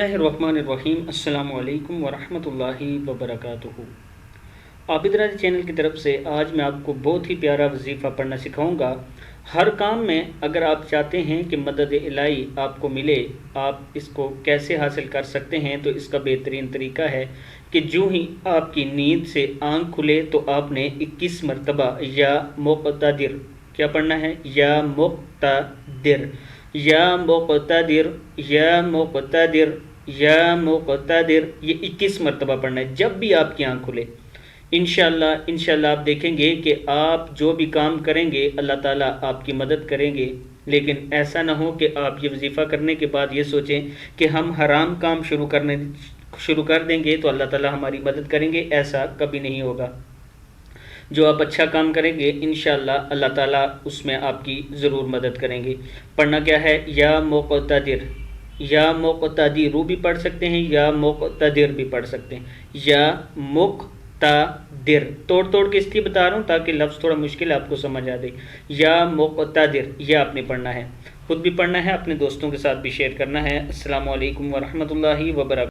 बिस्मिल्लाहिर्रहमानिर्रहीम। अस्सलामु अलैकुम वरहमतुल्लाहि वबरकातुहू। आबिद राज़ी चैनल की तरफ से आज मैं आपको बहुत ही प्यारा वजीफ़ा पढ़ना सिखाऊंगा। हर काम में अगर आप चाहते हैं कि मदद इलाही आपको मिले, आप इसको कैसे हासिल कर सकते हैं, तो इसका बेहतरीन तरीका है कि जो ही आपकी नींद से आँख खुले तो आपने 21 मरतबा या मुक़तदिर क्या पढ़ना है, या मुक़तदिर, या मुक़तदिर, या मुक़तदिर, या मुक़तदिर, ये 21 मरतबा पढ़ना है जब भी आपकी आँख खुले। इंशाअल्लाह आप देखेंगे कि आप जो भी काम करेंगे अल्लाह ताला आपकी मदद करेंगे। लेकिन ऐसा ना हो कि आप ये वजीफ़ा करने के बाद ये सोचें कि हम हराम काम शुरू कर देंगे तो अल्लाह ताला हमारी मदद करेंगे। ऐसा कभी नहीं होगा। जो आप अच्छा काम करेंगे इंशाअल्लाह अल्लाह ताला उसमें आपकी ज़रूर मदद करेंगे। पढ़ना क्या है, या मुक़तदिर, या मुक़तदिर भी पढ़ सकते हैं, या मुक़तदिर भी पढ़ सकते हैं, या मुक़तदिर। तोड़ के इसलिए बता रहा हूँ ताकि लफ्ज़ थोड़ा मुश्किल आपको समझ आ जाए। या मुक़तदिर यह आपने पढ़ना है, खुद भी पढ़ना है, अपने दोस्तों के साथ भी शेयर करना है। अस्सलामु अलैकुम वरहमतुल्लाहि वबरकातुहू।